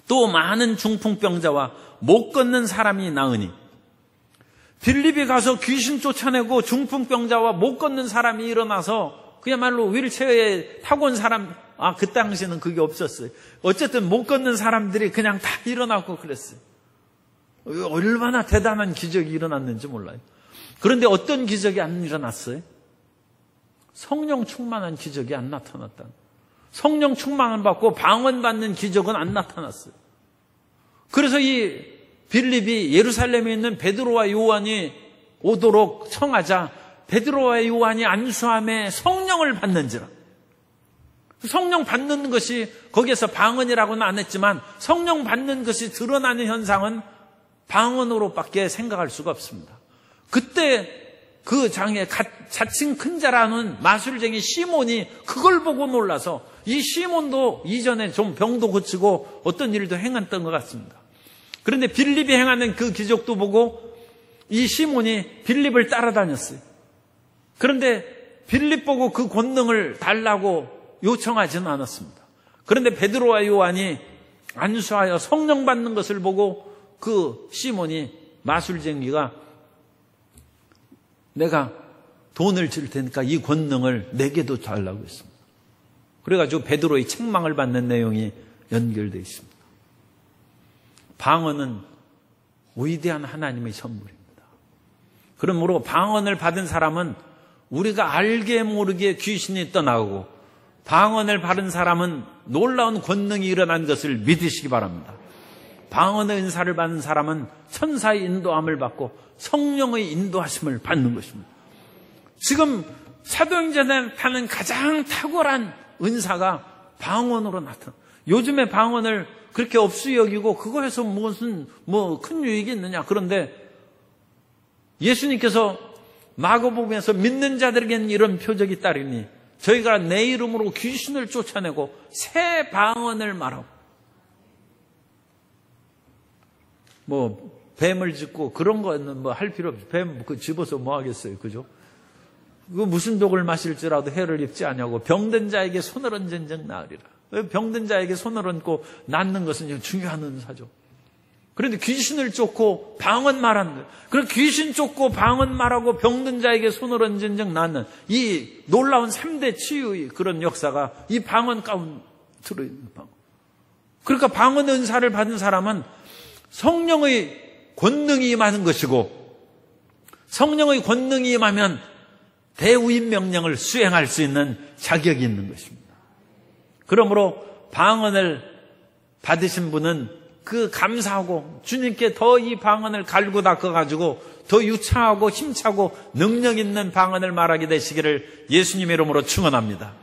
또 많은 중풍병자와 못 걷는 사람이 나으니, 빌립이 가서 귀신 쫓아내고 중풍병자와 못 걷는 사람이 일어나서 그야말로 휠체어에 타고 온 사람, 그 당시에는 그게 없었어요. 어쨌든 못 걷는 사람들이 그냥 다 일어나고 그랬어요. 얼마나 대단한 기적이 일어났는지 몰라요. 그런데 어떤 기적이 안 일어났어요? 성령 충만한 기적이 안 나타났다. 성령 충만을 받고 방언 받는 기적은 안 나타났어요. 그래서 이 빌립이 예루살렘에 있는 베드로와 요한이 오도록 청하자 베드로와 요한이 안수함에 성령을 받는지라. 성령 받는 것이, 거기에서 방언이라고는 안 했지만 성령 받는 것이 드러나는 현상은 방언으로밖에 생각할 수가 없습니다. 그때 그 장에 자칭 큰 자라는 마술쟁이 시몬이 그걸 보고 놀라서, 이 시몬도 이전에 좀 병도 고치고 어떤 일도 행했던 것 같습니다. 그런데 빌립이 행하는 그 기적도 보고 이 시몬이 빌립을 따라다녔어요. 그런데 빌립 보고 그 권능을 달라고 요청하지는 않았습니다. 그런데 베드로와 요한이 안수하여 성령 받는 것을 보고 그 시몬이, 마술쟁이가, 내가 돈을 줄 테니까 이 권능을 내게도 달라고 했습니다. 그래가지고 베드로의 책망을 받는 내용이 연결되어 있습니다. 방언은 위대한 하나님의 선물입니다. 그러므로 방언을 받은 사람은 우리가 알게 모르게 귀신이 떠나고, 방언을 받은 사람은 놀라운 권능이 일어난 것을 믿으시기 바랍니다. 방언의 은사를 받는 사람은 천사의 인도함을 받고 성령의 인도하심을 받는 것입니다. 지금 사도행전에 나타나는 가장 탁월한 은사가 방언으로 나타나. 요즘에 방언을 그렇게 없이 여기고 그거에서 무슨 큰 유익이 있느냐. 그런데 예수님께서 마가복음에서 믿는 자들에게는 이런 표적이 따르니 저희가 내 이름으로 귀신을 쫓아내고 새 방언을 말하고, 뱀을 짚고 그런 거는 할 필요 없어요. 뱀 집어서 뭐 하겠어요. 그죠? 그 무슨 독을 마실지라도 해를 입지 아니하고 병든 자에게 손을 얹은 즉 나으리라. 병든 자에게 손을 얹고 낫는 것은 중요한 은사죠. 그런데 귀신을 쫓고 방언 말하는 거예요. 그럼 귀신 쫓고 방언 말하고 병든 자에게 손을 얹은 적 나는 이 놀라운 3대 치유의 그런 역사가 이 방언 가운데 들어있는 방언. 그러니까 방언 은사를 받은 사람은 성령의 권능이 임하는 것이고, 성령의 권능이 임하면 대우임 명령을 수행할 수 있는 자격이 있는 것입니다. 그러므로 방언을 받으신 분은 그 감사하고 주님께 더 이 방언을 갈고 닦아가지고 더 유창하고 힘차고 능력 있는 방언을 말하게 되시기를 예수님의 이름으로 축원합니다.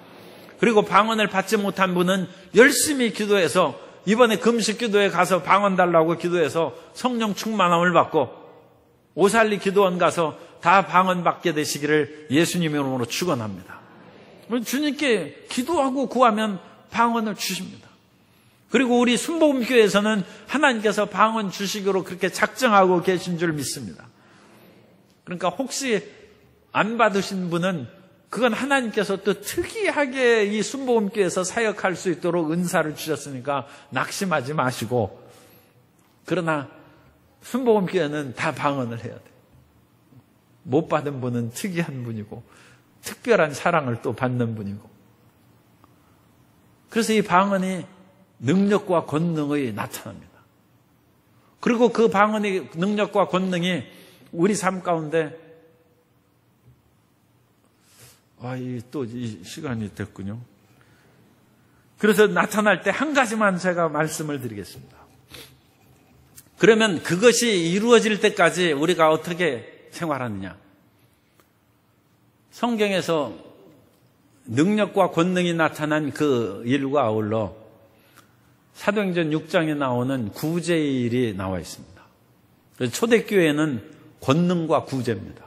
그리고 방언을 받지 못한 분은 열심히 기도해서 이번에 금식 기도에 가서 방언 달라고 기도해서 성령 충만함을 받고 오살리 기도원 가서 다 방언 받게 되시기를 예수님의 이름으로 축원합니다. 주님께 기도하고 구하면 방언을 주십니다. 그리고 우리 순복음교회에서는 하나님께서 방언 주시기로 그렇게 작정하고 계신 줄 믿습니다. 그러니까 혹시 안 받으신 분은 그건 하나님께서 또 특이하게 이 순복음교회에서 사역할 수 있도록 은사를 주셨으니까 낙심하지 마시고, 그러나 순복음교회는 다 방언을 해야 돼요. 못 받은 분은 특이한 분이고 특별한 사랑을 또 받는 분이고, 그래서 이 방언이 능력과 권능의 나타납니다. 그리고 그 방언의 능력과 권능이 우리 삶 가운데 또 이 시간이 됐군요. 그래서 나타날 때 한 가지만 제가 말씀을 드리겠습니다. 그러면 그것이 이루어질 때까지 우리가 어떻게 생활하느냐? 성경에서 능력과 권능이 나타난 그 일과 아울러 사도행전 6장에 나오는 구제의 일이 나와 있습니다. 그래서 초대교회는 권능과 구제입니다.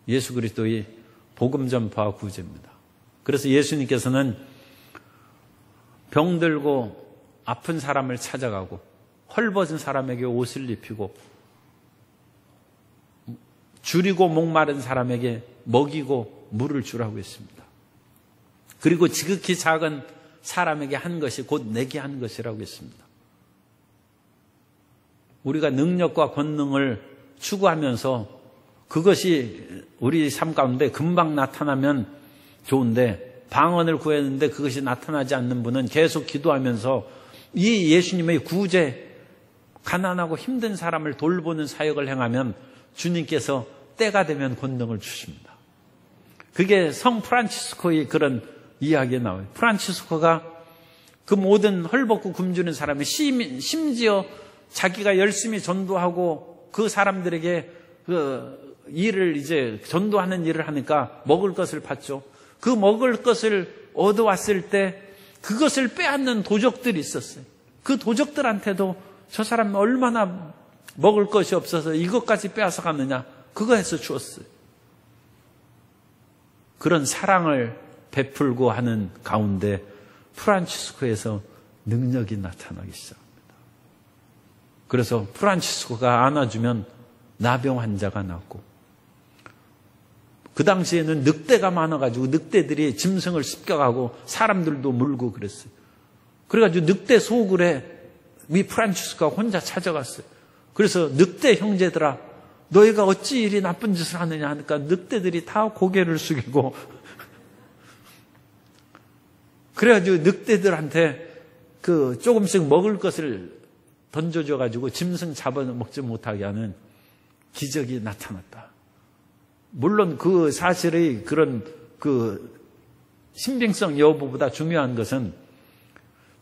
예수 그리스도의 복음 전파와 구제입니다. 그래서 예수님께서는 병들고 아픈 사람을 찾아가고 헐벗은 사람에게 옷을 입히고 줄이고 목마른 사람에게 먹이고 물을 주라고 했습니다. 그리고 지극히 작은 사람에게 한 것이 곧 내게 한 것이라고 했습니다. 우리가 능력과 권능을 추구하면서 그것이 우리 삶 가운데 금방 나타나면 좋은데, 방언을 구했는데 그것이 나타나지 않는 분은 계속 기도하면서 이 예수님의 구제, 가난하고 힘든 사람을 돌보는 사역을 행하면 주님께서 때가 되면 권능을 주십니다. 그게 성 프란치스코의 그런 이야기에 나와요. 프란치스코가 그 모든 헐벗고 굶주린 사람이 심지어 자기가 열심히 전도하고 그 사람들에게 그 일을 이제 전도하는 일을 하니까 먹을 것을 받죠. 그 먹을 것을 얻어왔을 때 그것을 빼앗는 도적들이 있었어요. 그 도적들한테도 저 사람이 얼마나 먹을 것이 없어서 이것까지 빼앗아 갔느냐, 그거 해서 주었어요. 그런 사랑을 베풀고 하는 가운데 프란치스코에서 능력이 나타나기 시작합니다. 그래서 프란치스코가 안아주면 나병 환자가 낫고, 그 당시에는 늑대가 많아가지고 늑대들이 짐승을 습격하고 사람들도 물고 그랬어요. 그래가지고 늑대 소굴에 이 프란치스코가 혼자 찾아갔어요. 그래서 늑대 형제들아, 너희가 어찌 이리 나쁜 짓을 하느냐 하니까 늑대들이 다 고개를 숙이고, 그래가지고 늑대들한테 그 조금씩 먹을 것을 던져줘가지고 짐승 잡아먹지 못하게 하는 기적이 나타났다. 물론 그 사실의 그런 그 신빙성 여부보다 중요한 것은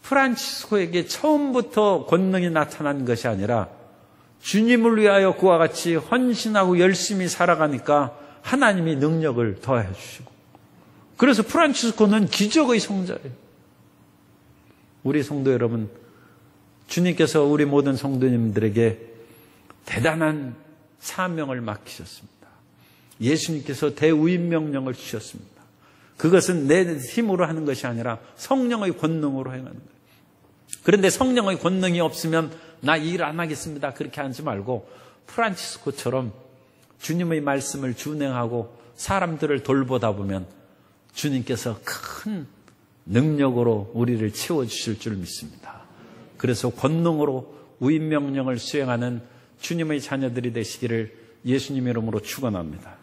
프란치스코에게 처음부터 권능이 나타난 것이 아니라 주님을 위하여 그와 같이 헌신하고 열심히 살아가니까 하나님이 능력을 더해 주시고, 그래서 프란치스코는 기적의 성자예요. 우리 성도 여러분, 주님께서 우리 모든 성도님들에게 대단한 사명을 맡기셨습니다. 예수님께서 대우임 명령을 주셨습니다. 그것은 내 힘으로 하는 것이 아니라 성령의 권능으로 행하는 거예요. 그런데 성령의 권능이 없으면 나 일 안 하겠습니다, 그렇게 하지 말고 프란치스코처럼 주님의 말씀을 준행하고 사람들을 돌보다 보면 주님께서 큰 능력으로 우리를 채워주실 줄 믿습니다. 그래서 권능으로 위임명령을 수행하는 주님의 자녀들이 되시기를 예수님 이름으로 축원합니다.